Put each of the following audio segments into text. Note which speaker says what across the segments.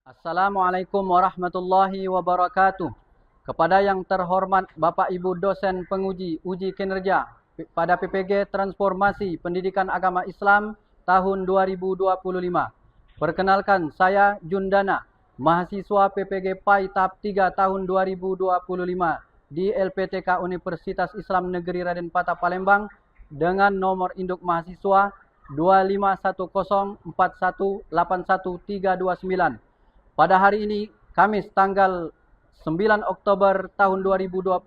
Speaker 1: Assalamualaikum warahmatullahi wabarakatuh. Kepada yang terhormat Bapak Ibu dosen penguji uji kinerja pada PPG Transformasi Pendidikan Agama Islam tahun 2025. Perkenalkan, saya Jundana, mahasiswa PPG PAI tahap 3 tahun 2025 di LPTK Universitas Islam Negeri Raden Patah Palembang dengan nomor induk mahasiswa 25141813139. Pada hari ini, Kamis tanggal 9 Oktober tahun 2025,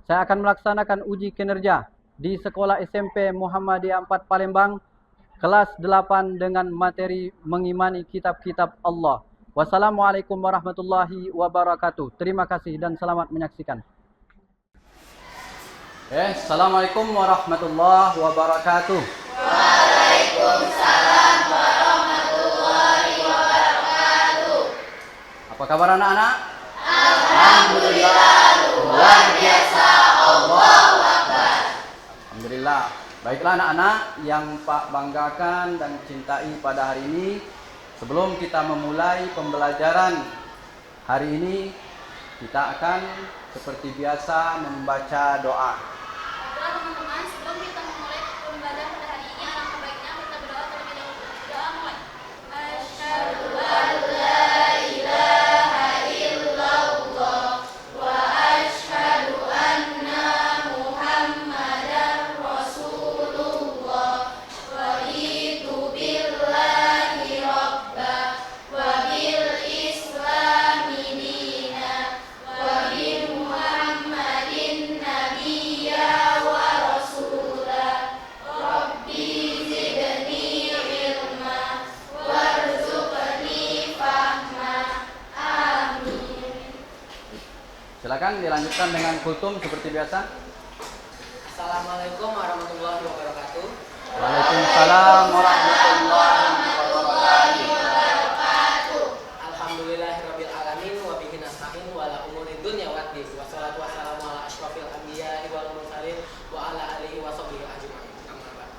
Speaker 1: saya akan melaksanakan uji kinerja di Sekolah SMP Muhammadiyah 4 Palembang, kelas 8 dengan materi mengimani kitab-kitab Allah. Wassalamualaikum warahmatullahi wabarakatuh. Terima kasih dan selamat menyaksikan. Assalamualaikum warahmatullahi wabarakatuh.
Speaker 2: Waalaikumsalam warahmatullahi wabarakatuh.
Speaker 1: Apa kabar anak-anak?
Speaker 2: Alhamdulillah, luar biasa. Allahu Akbar.
Speaker 1: Alhamdulillah. Baiklah anak-anak yang Pak banggakan dan cintai pada hari ini, sebelum kita memulai pembelajaran hari ini, kita akan seperti biasa membaca doa.
Speaker 3: Baiklah teman-teman, sebelum kita memulai pembelajaran pada hari ini, alangkah baiknya kita berdoa terlebih dahulu. Doa mulai. Asyhadu an la ilaha illallah wa asyhadu anna Muhammadar Rasulullah wa raditu billahi rabba wa bil islami dina wa bi Muhammadin nabiyya wa rasula rabbi zidni ilma warzuqni fahma. Amin.
Speaker 1: Silakan dilanjutkan dengan kultum seperti biasa.
Speaker 4: Assalamualaikum warahmatullahi wabarakatuh.
Speaker 1: Waalaikumsalam warahmatullahi wabarakatuh.
Speaker 4: Alhamdulillahirabbil alamin wa bihi nasta'in wa ala umuri dunya waddin. Wassalatu wassalamu ala asyrofil anbiya'i wal mursalin wa ala alihi wa sahbihi ajmain. Amma ba'd.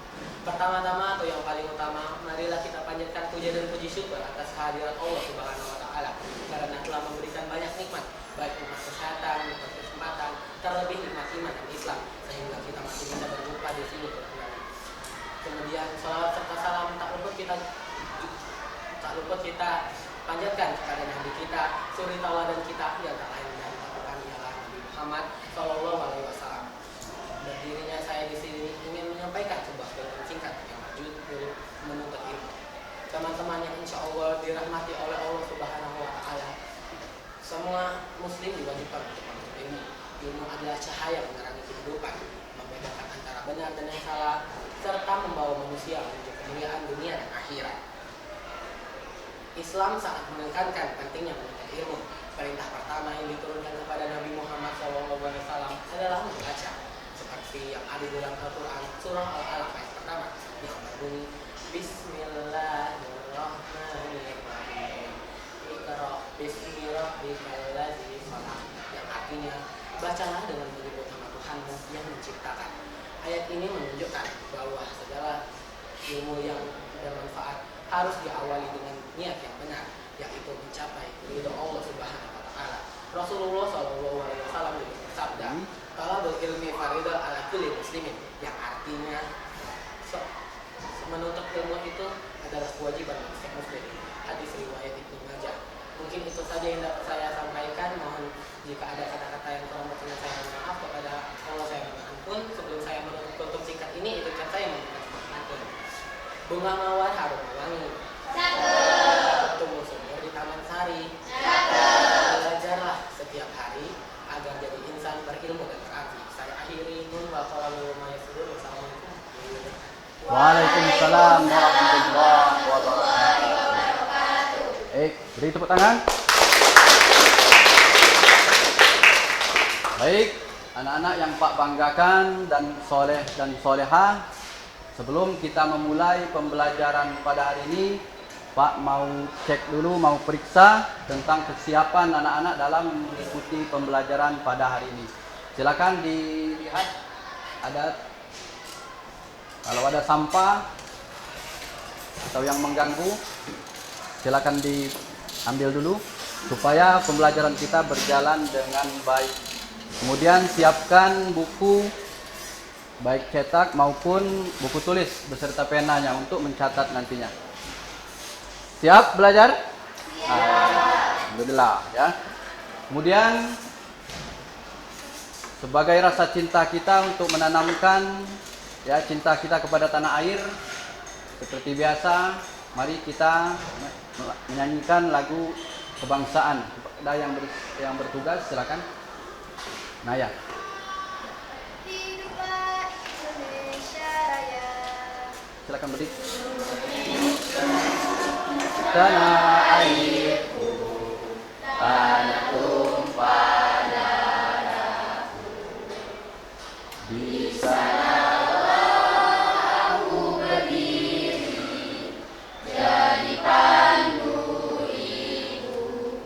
Speaker 4: Pertama-tama atau yang paling utama, marilah kita panjatkan puja dan puji syukur atas kehadiran Allah Subhanahu wa taala karena telah memberikan banyak nikmat, baik nikmat kesehatan, nikmat kesempatan, terlebih nikmat iman dan Islam, sehingga kita masih bisa berjumpa di sini kembali. Kemudian salawat serta salam tak luput kita panjatkan kepada Nabi kita, suri tauladan kita yang tak lain dan tak bukan ialah Nabi Muhammad Sallallahu Alaihi Wasallam. Berdirinya saya di sini ingin menyampaikan sebuah film singkat yang berjudul Menuntut Ilmu. Teman-teman yang insya Allah dirahmati oleh Allah Subhanahu Wa Taala, semua Muslim diwajibkan untuk menuntut ilmu. Ilmu adalah cahaya menerangi kehidupan, membedakan antara benar dan yang salah, serta membawa manusia menuju kemuliaan dunia dan akhirat. Islam sangat menekankan pentingnya menuntut ilmu. Perintah pertama yang diturunkan kepada Nabi Muhammad SAW adalah membaca, seperti yang ada di dalam Al-Quran surah Al-Alaq ayat pertama yang berbunyi Bismillahirrahmanirrahim. Iqra bismi rabbikal ladzi khalaq, yang artinya bacalah dengan menyebut nama Tuhanmu yang menciptakan. Ayat ini menunjukkan bahwa segala ilmu yang bermanfaat harus diawali dengan niat yang benar, yaitu mencapai ridho Allah Subhanahu wa taala. Rasulullah sallallahu alaihi wasallam bersabda, "Talabul ilmi fardhu ala kulli muslimin," yang artinya menuntut ilmu itu adalah kewajiban setiap muslim. Hadis riwayat Ibnu Majah. Mungkin itu saja yang dapat saya sampaikan. Mohon jika ada kata-kata yang kurang berkenan, saya mohon maaf. Kepada Allah saya mohon ampun. Sebelum saya menutup kultum singkat ini, izinkan saya mengucapkan ampun. Bunga mawar harum wangi, tumbuh subur di taman sari. Belajarlah setiap hari agar jadi insan berilmu dan berarti. Saya akhiri nun wa qalamu ma yasdur. Wassalamualaikum.
Speaker 1: Waalaikumsalam warahmatullahi wabarakatuh. Beri tepuk tangan. Baik, anak-anak yang Pak banggakan dan soleh dan soleha, sebelum kita memulai pembelajaran pada hari ini, Pak mau cek dulu, mau periksa tentang kesiapan anak-anak dalam mengikuti pembelajaran pada hari ini. Silakan dilihat, kalau ada sampah atau yang mengganggu, silakan ambil dulu supaya pembelajaran kita berjalan dengan baik. Kemudian siapkan buku baik cetak maupun buku tulis beserta penanya untuk mencatat nantinya. Siap belajar? Alhamdulillah ya. Kemudian sebagai rasa cinta kita untuk menanamkan ya cinta kita kepada tanah air, seperti biasa, mari kita menyanyikan lagu kebangsaan. Ada yang bertugas, silakan. Naya.
Speaker 3: Hiduplah Indonesia Raya.
Speaker 1: Silakan berdiri. Tanah airku, tanah tumpah darahku, di sanalah aku berdiri, jadi pandu ibuku.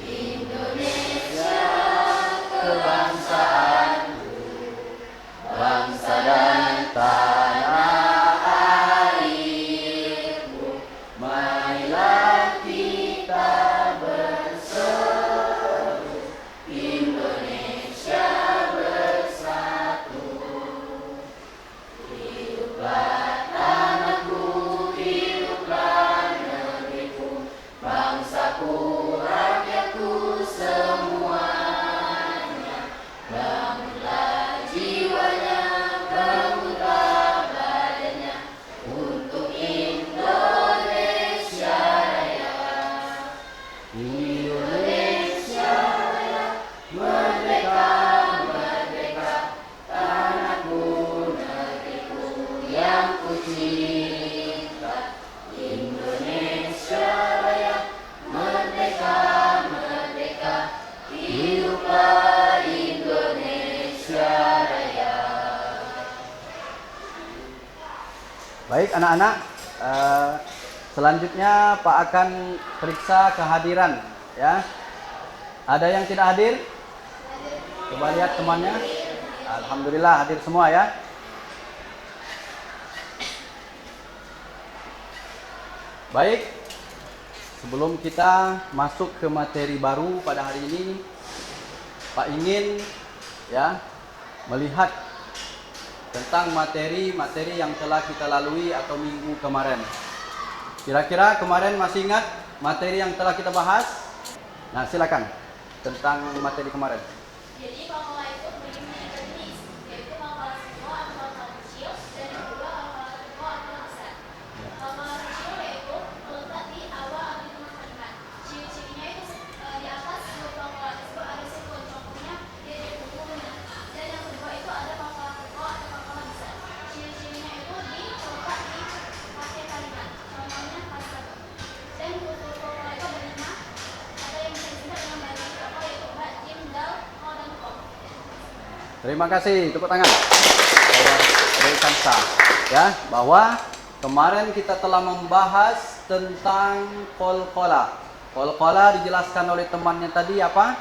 Speaker 1: Indonesia kebangsaanku, bangsa dan tanah airku, marilah kita berseru, Indonesia bersatu. Hiduplah tanahku, hiduplah negeriku, bangsaku, rakyatku semuanya. Bangunlah jiwanya, bangunlah badannya, untuk Indonesia Raya. Indonesia Raya, merdeka, merdeka, tanahku, negeriku yang ku cinta. Indonesia Raya, merdeka, merdeka, hiduplah Indonesia Raya. Baik anak-anak, selanjutnya Pak akan periksa kehadiran ya. Ada yang tidak hadir? Coba lihat temannya. Alhamdulillah hadir semua ya. Baik, sebelum kita masuk ke materi baru pada hari ini, Pak ingin ya melihat tentang materi-materi yang telah kita lalui atau minggu kemarin. Kira-kira kemarin masih ingat materi yang telah kita bahas? Nah, silakan tentang materi kemarin.
Speaker 3: Jadi kalkula itu berdiri tiga jenis, yaitu kalkula simple atau kalkula kecil, dan yang kedua kalkula terko atau besar. Kalkula kecil yaitu terletak di awal atau di tengah kalimat. Ciri-cirinya itu di atas dua kalkula tersebut ada simbol contohnya yaitu bukunya. Dan yang kedua itu ada kalkula terko atau kalkula besar. Ciri-cirinya itu terletak di akhir kalimat. Contohnya pasal. Dan untuk kalkula itu ada 5. Ada yang bisa disebut dengan baris apa yaitu ba, jim, dal, ko, dan ko.
Speaker 1: Terima kasih, tepuk tangan. Dari Kamsa, ya, bahwa kemarin kita telah membahas tentang qalqalah. Qalqalah dijelaskan oleh temannya tadi apa?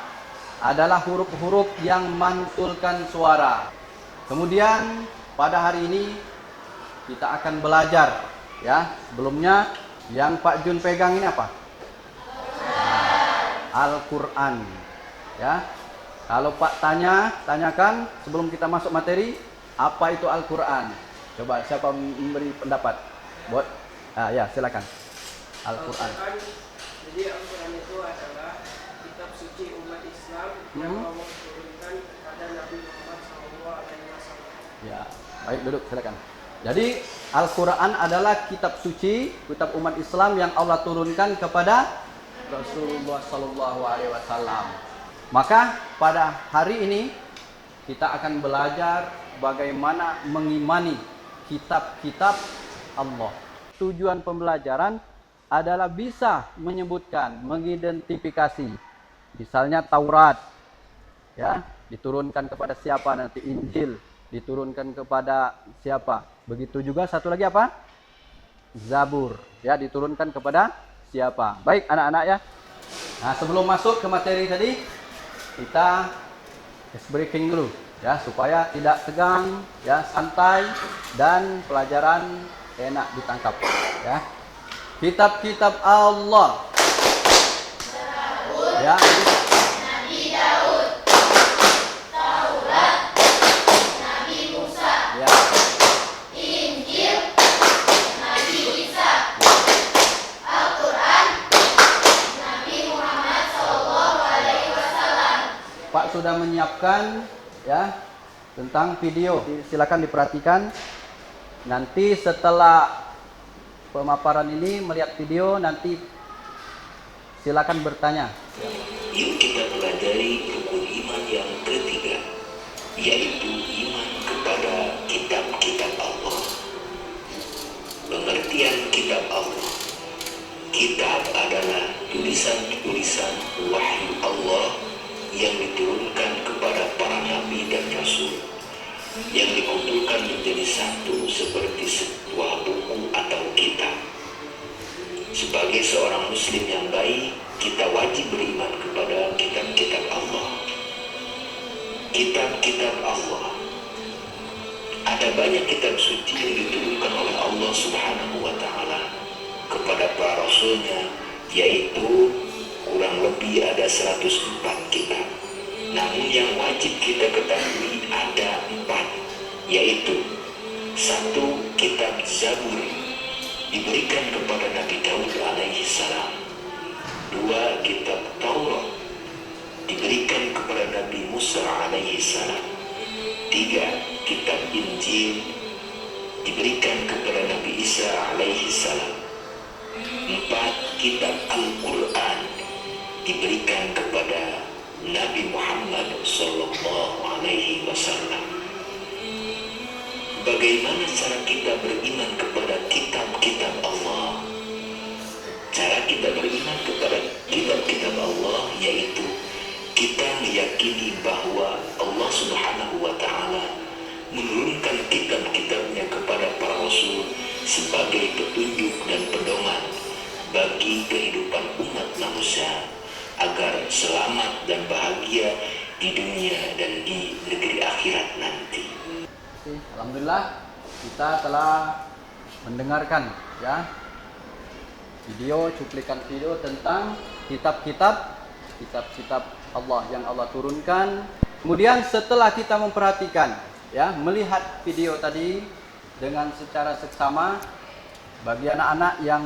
Speaker 1: Adalah huruf-huruf yang mantulkan suara. Kemudian pada hari ini kita akan belajar, ya. Sebelumnya yang Pak Jun pegang ini apa? Al-Quran, ya. Kalau Pak tanyakan sebelum kita masuk materi, apa itu Al-Quran? Coba siapa memberi pendapat? Buat, ya silakan. Al-Quran.
Speaker 5: Jadi Al-Quran itu adalah kitab suci umat Islam yang Allah turunkan kepada Nabi Muhammad SAW.
Speaker 1: Ya, baik duduk silakan. Jadi Al-Quran adalah kitab suci, kitab umat Islam yang Allah turunkan kepada Rasulullah SAW. Maka pada hari ini kita akan belajar bagaimana mengimani kitab-kitab Allah. Tujuan pembelajaran adalah bisa menyebutkan, mengidentifikasi. Misalnya Taurat, ya, diturunkan kepada siapa, nanti Injil diturunkan kepada siapa. Begitu juga satu lagi apa? Zabur, ya, diturunkan kepada siapa. Baik anak-anak ya. Nah, sebelum masuk ke materi tadi, kita ice breaking dulu ya, supaya tidak tegang, ya, santai dan pelajaran enak ditangkap ya. Kitab-kitab Allah. Ya.
Speaker 2: Nabi Daud, Taurat, Nabi Musa,
Speaker 1: Ya.
Speaker 2: Injil, Nabi Isa, Al-Quran, Nabi Muhammad SAW.
Speaker 1: Pak sudah menyiapkan ya tentang video. Silakan diperhatikan. Nanti setelah pemaparan ini melihat video, nanti silakan bertanya.
Speaker 6: Yuk kita pelajari rukun iman yang ketiga, yaitu iman kepada kitab-kitab Allah. Pengertian kitab Allah. Kitab adalah tulisan-tulisan wahyu Allah yang diturunkan kepada para nabi dan rasul, yang dikumpulkan menjadi satu seperti sebuah buku atau kitab. Sebagai seorang muslim yang baik, kita wajib beriman kepada kitab-kitab Allah. Kitab-kitab Allah. Ada banyak kitab suci yang diturunkan oleh Allah Subhanahu wa Ta'ala kepada para rasulnya, yaitu kurang lebih ada 104 kitab. Namun yang wajib kita ketahui ada 4, yaitu 1. Kitab Zabur diberikan kepada Nabi Daud alaihi salam. 2. Kitab Taurat diberikan kepada Nabi Musa alaihi salam. 3. Kitab Injil diberikan kepada Nabi Isa alaihi salam. 4. Kitab Al-Quran diberikan kepada Nabi Muhammad sallallahu alaihi wasallam. Bagaimana cara kita beriman kepada kitab-kitab Allah? Cara kita beriman kepada kitab-kitab Allah yaitu kita meyakini bahwa Allah Subhanahu wa Ta'ala menurunkan kitab-kitabnya kepada para rasul sebagai petunjuk dan pedoman bagi kehidupan umat manusia agar selamat dan bahagia di dunia dan di negeri akhirat nanti.
Speaker 1: Alhamdulillah kita telah mendengarkan ya cuplikan video tentang kitab-kitab Allah yang Allah turunkan. Kemudian setelah kita memperhatikan ya, melihat video tadi dengan secara seksama, bagi anak-anak yang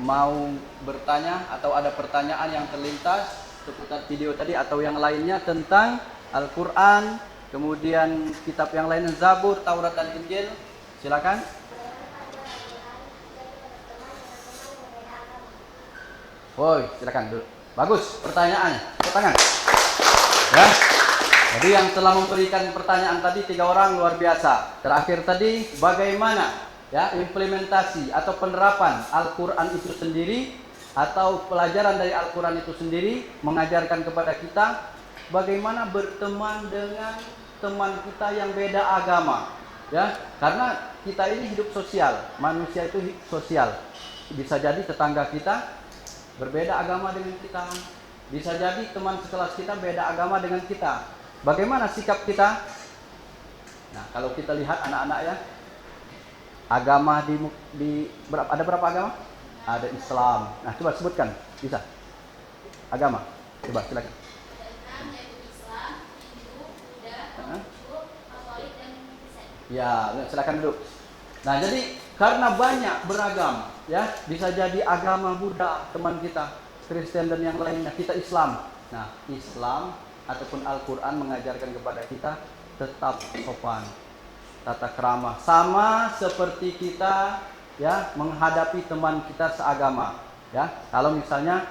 Speaker 1: mau bertanya atau ada pertanyaan yang terlintas seputar video tadi atau yang lainnya tentang Al-Quran, kemudian kitab yang lain Zabur, Taurat dan Injil, silakan. Woi, silakan dulu. Bagus pertanyaannya. Tangan. Ya. Jadi yang telah memberikan pertanyaan tadi 3 orang luar biasa. Terakhir tadi bagaimana ya implementasi atau penerapan Al-Quran itu sendiri atau pelajaran dari Al-Quran itu sendiri mengajarkan kepada kita bagaimana berteman dengan teman kita yang beda agama ya, karena kita ini hidup sosial, manusia itu sosial. Bisa jadi tetangga kita berbeda agama dengan kita, bisa jadi teman sekelas kita beda agama dengan kita. Bagaimana sikap kita? Nah, kalau kita lihat anak-anak ya, agama ada berapa agama? Ada Islam. Nah, coba sebutkan, bisa. Agama. Coba silakan. Ya, silakan duduk. Nah, jadi karena banyak beragam, ya, bisa jadi agama Buddha teman kita, Kristen dan yang lainnya, kita Islam. Nah, Islam ataupun Al-Quran mengajarkan kepada kita tetap sopan, tata krama, sama seperti kita ya menghadapi teman kita seagama. Ya, kalau misalnya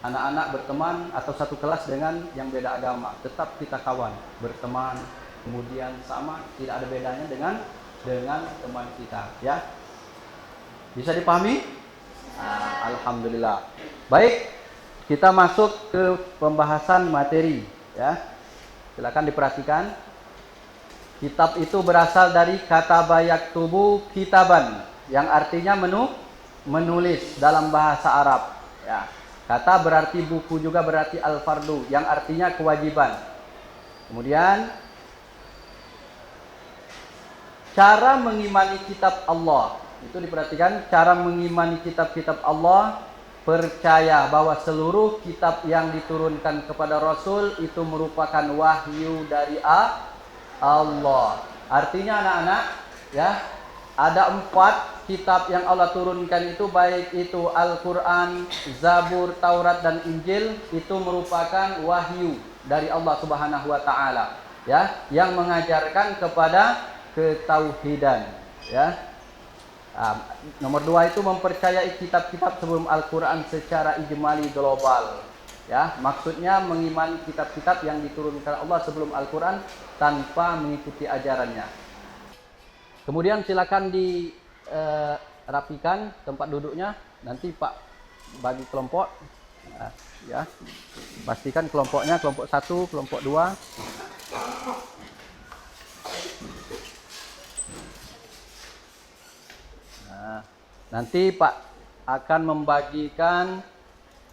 Speaker 1: anak-anak berteman atau satu kelas dengan yang beda agama, tetap kita kawan, berteman, kemudian sama, tidak ada bedanya dengan teman kita. Ya, bisa dipahami? Alhamdulillah. Baik, kita masuk ke pembahasan materi. Ya, silakan diperhatikan. Kitab itu berasal dari kata yaktubu kitaban, yang artinya menulis dalam bahasa Arab. Ya, kata berarti buku, juga berarti al-fardu, yang artinya kewajiban. Kemudian cara mengimani kitab Allah Itu diperhatikan cara mengimani kitab-kitab Allah, percaya bahwa seluruh kitab yang diturunkan kepada Rasul itu merupakan wahyu dari Allah. Artinya anak-anak, ya, ada 4 kitab yang Allah turunkan itu, baik itu Al-Quran, Zabur, Taurat, dan Injil, itu merupakan wahyu dari Allah Subhanahu wa Ta'ala, ya, yang mengajarkan kepada ketauhidan, ya. Nomor 2 itu mempercayai kitab-kitab sebelum Al-Quran secara ijmali global, ya, maksudnya mengimani kitab-kitab yang diturunkan Allah sebelum Al-Quran tanpa mengikuti ajarannya. Kemudian silakan dirapikan tempat duduknya, nanti Pak bagi kelompok, ya, pastikan kelompoknya kelompok 1, kelompok 2. Nanti Pak akan membagikan,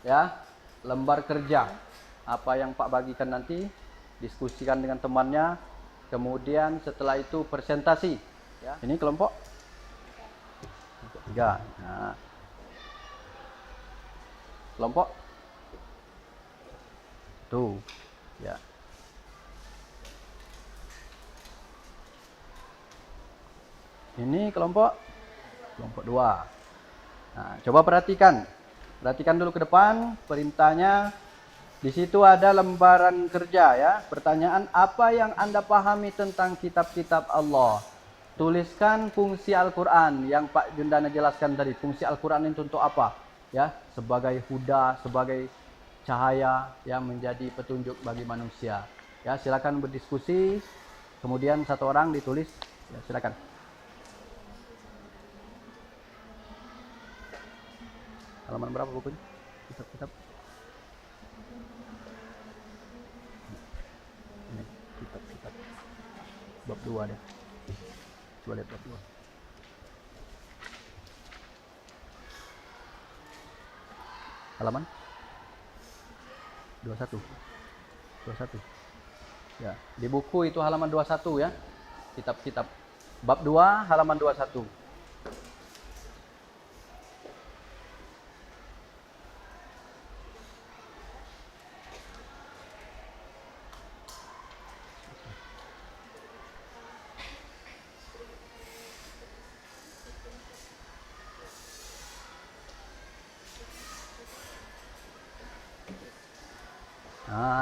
Speaker 1: ya, lembar kerja. Apa yang Pak bagikan nanti diskusikan dengan temannya. Kemudian setelah itu presentasi. Ya. Ini kelompok 3. Nah. Kelompok tuh, ya. Ini kelompok 2. Nah, coba perhatikan dulu ke depan perintahnya. Di situ ada lembaran kerja, ya. Pertanyaan, apa yang Anda pahami tentang kitab-kitab Allah? Tuliskan fungsi Al-Quran yang Pak Jundana jelaskan tadi. Fungsi Al-Quran itu untuk apa? Ya, sebagai huda, sebagai cahaya yang menjadi petunjuk bagi manusia. Ya, silakan berdiskusi. Kemudian 1 orang ditulis. Ya, silakan. Halaman berapa bukunya? Kitab-kitab. Ini kitab-kitab. Bab 2 deh. Coba lihat bab 2. Halaman 21. Ya, di buku itu halaman 21, ya. Kitab-kitab. Bab 2 halaman 21.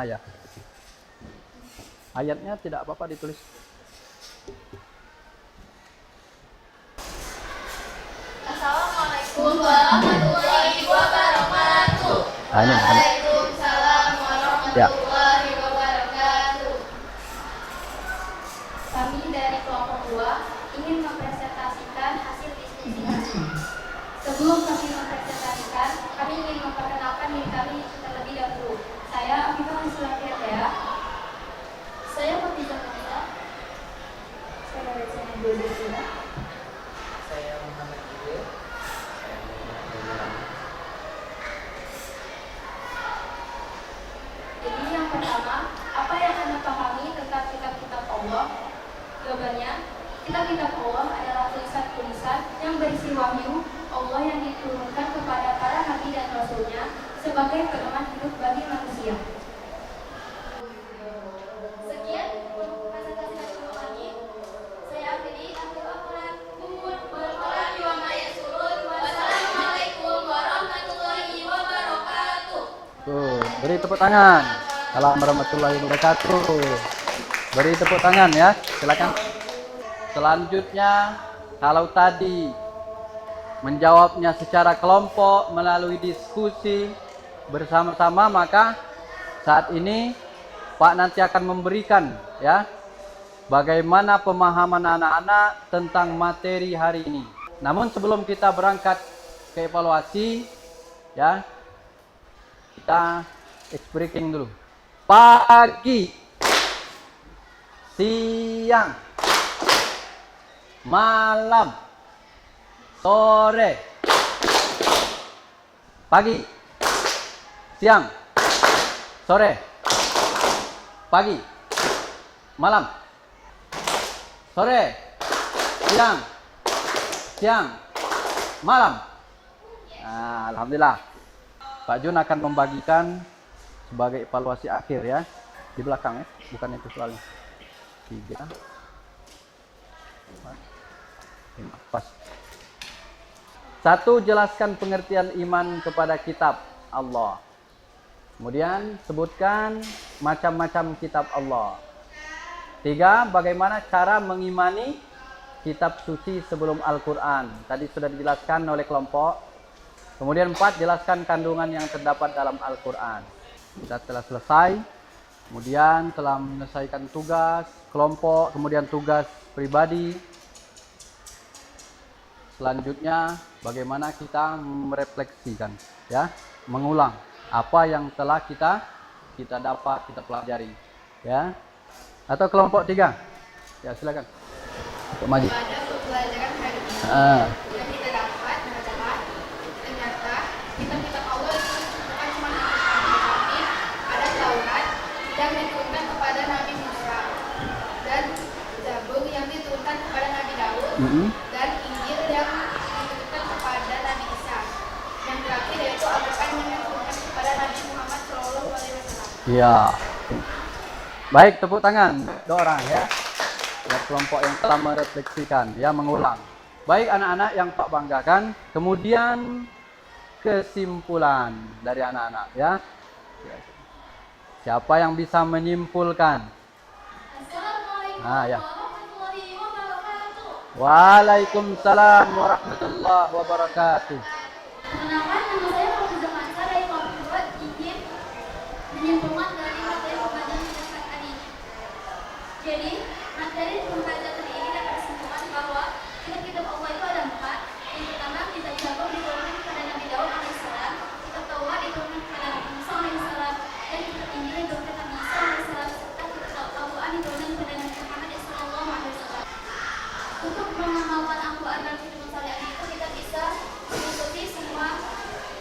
Speaker 1: Ya. Ayatnya tidak apa-apa ditulis.
Speaker 3: Assalamualaikum warahmatullahi wabarakatuh. Waalaikumsalam warahmatullahi wabarakatuh. Kami dari kelompok 2 ingin mempresentasikan hasil diskusi kami. Sebelum kami mempresentasikan, kami ingin memperkenalkan diri kami terlebih dahulu. Saya Afifah Sulafiyat, ya. Saya Fatizah Nisa. Saya dari sana Dua.
Speaker 4: Saya Muhammad Iqbal.
Speaker 3: Jadi yang pertama, apa yang Anda pahami tentang kitab-kitab Allah? Jawabannya, kitab-kitab Allah adalah tulisan-tulisan yang berisi wahyu Allah yang diturunkan kepada para nabi dan rasulnya sebagai pedoman hidup bagi manusia. Sekian untuk presentasi dari kami. Saya akhiri Al-Quran wa ma yasurun. Wassalamualaikum warahmatullahi wabarakatuh.
Speaker 1: Tuh, beri tepuk tangan. Assalamualaikum warahmatullahi wabarakatuh. Beri tepuk tangan, ya. Silakan. Selanjutnya, kalau tadi menjawabnya secara kelompok melalui diskusi bersama-sama, maka saat ini Pak nanti akan memberikan, ya, bagaimana pemahaman anak-anak tentang materi hari ini. Namun sebelum kita berangkat ke evaluasi, ya, kita ice breaking dulu. Pagi, siang, malam, sore. Pagi, siang, sore. Pagi, malam, sore, siang, malam. Nah, alhamdulillah. Pak Jun akan membagikan sebagai evaluasi akhir ya. Di belakang ya, bukan itu selalu. 3, 4, 5. Pas. 1. Jelaskan pengertian iman kepada kitab Allah. Kemudian sebutkan macam-macam kitab Allah. 3. Bagaimana cara mengimani kitab suci sebelum Al-Quran. Tadi sudah dijelaskan oleh kelompok. Kemudian 4. Jelaskan kandungan yang terdapat dalam Al-Quran. Kita telah selesai. Kemudian telah menyelesaikan tugas kelompok, kemudian tugas pribadi. Selanjutnya bagaimana kita merefleksikan, ya, mengulang apa yang telah kita dapat, kita pelajari, ya. Atau kelompok 3, ya silakan. Untuk maju.
Speaker 3: Pada pembelajaran hari ini yang kita dapat adalah ternyata kitab-kitab Allah itu bukan cuma tetapi ada Taurat yang diturunkan kepada Nabi Musa dan Zabur yang diturunkan kepada Nabi Daud dan Injil yang diturunkan kepada Nabi Isa. Yang terakhir yaitu Al-Quran yang diturunkan kepada Nabi Muhammad SAW.
Speaker 1: Iya. Baik, tepuk tangan dua orang ya. Buat kelompok yang telah merefleksikan, ya, mengulang. Baik anak-anak yang Pak banggakan, kemudian kesimpulan dari anak-anak ya. Siapa yang bisa menyimpulkan?
Speaker 3: Assalamualaikum
Speaker 1: Ya.
Speaker 3: warahmatullahi wabarakatuh.
Speaker 1: Waalaikumsalam warahmatullahi wabarakatuh.
Speaker 3: Perkenalkan, nama saya Fauzia Mansa dari kelompok 2 ingin menyimpulkan dari materi pembelajaran kita saat hari ini. Jadi, materi pembelajaran hari ini dapat disimpulkan bahwa kitab-kitab Allah itu ada 4. Yang pertama, kitab Zabur diturunkan kepada Nabi Daud alaihissalam, kitab Taurat diturunkan kepada Nabi Musa alaihissalam, dan kitab Injil diturunkan kepada Nabi Isa alaihissalam, serta kitab Al-Quran diturunkan kepada Nabi Muhammad sallallahu alaihi wasallam. Untuk mengamalkan Al-Quran dan kehidupan sehari-hari itu kita bisa mengikuti semua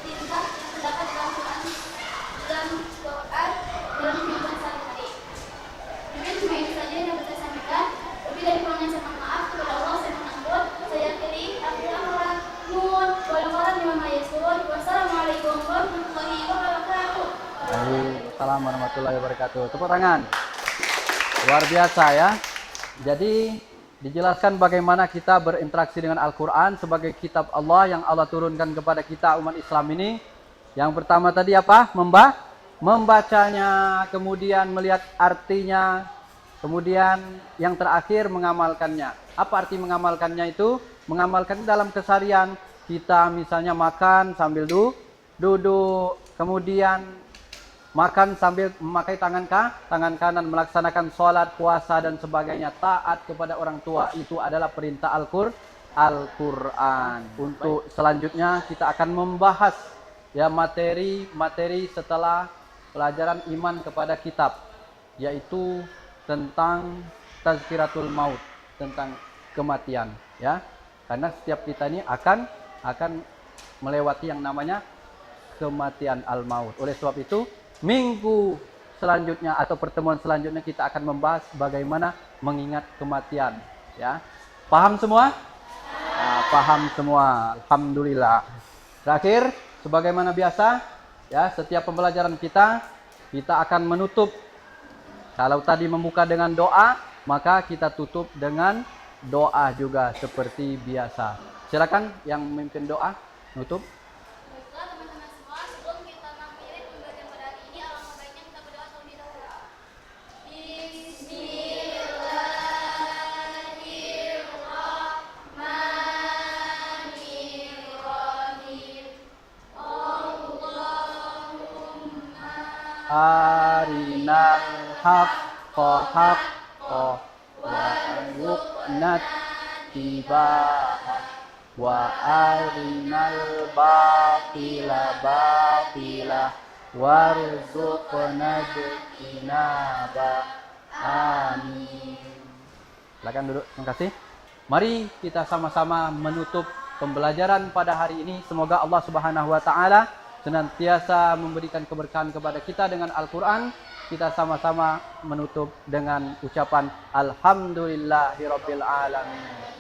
Speaker 3: perintah yang terdapat dalam Quran dan Quran dalam kehidupan sehari-hari. Mungkin cuma itu saja yang dapat saya sampaikan. Lebih dari kurangnya saya mohon maaf. Kepada Allah saya mohon ampun. Saya akhiri. Wassalamualaikum warahmatullahi wabarakatuh.
Speaker 1: Waalaikumsalam warahmatullahi wabarakatuh. Tepuk tangan. Luar biasa ya. Jadi dijelaskan bagaimana kita berinteraksi dengan Al-Quran sebagai kitab Allah yang Allah turunkan kepada kita umat Islam ini. Yang pertama tadi apa? Membacanya, kemudian melihat artinya, kemudian yang terakhir mengamalkannya. Apa arti mengamalkannya itu? Mengamalkan dalam keseharian. Kita misalnya makan sambil duduk, kemudian makan sambil memakai tangan kanan, melaksanakan sholat, puasa dan sebagainya, taat kepada orang tua, itu adalah perintah Al-Quran. Untuk selanjutnya kita akan membahas ya materi setelah pelajaran iman kepada kitab, yaitu tentang tazkiratul maut, tentang kematian ya. Karena setiap kita ini akan melewati yang namanya kematian al-maut. Oleh sebab itu, minggu selanjutnya atau pertemuan selanjutnya kita akan membahas bagaimana mengingat kematian ya. Paham semua? Paham semua. Alhamdulillah. Terakhir, sebagaimana biasa ya, setiap pembelajaran kita akan menutup. Kalau tadi membuka dengan doa, maka kita tutup dengan doa juga seperti biasa. Silakan yang memimpin doa nutup.
Speaker 3: Baiklah teman-teman semua, sebelum kita mengakhiri pembelajaran pada hari ini, alangkah baiknya kita berdoa terlebih dahulu. Bismillahirrahmanirrahim. Allahumma
Speaker 1: Arinal haqqa haqqa wa arzuqna ittiba'ah wa arinal batila batila warzuqna ijtinaba. Amin. Silakan duduk. Terima kasih. Mari kita sama-sama menutup pembelajaran pada hari ini. Semoga Allah Subhanahu wa taala senantiasa memberikan keberkahan kepada kita dengan Al-Quran. Kita sama-sama menutup dengan ucapan Alhamdulillahirabbil alamin.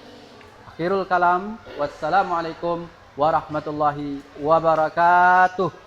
Speaker 1: Akhirul kalam. Wassalamualaikum warahmatullahi wabarakatuh.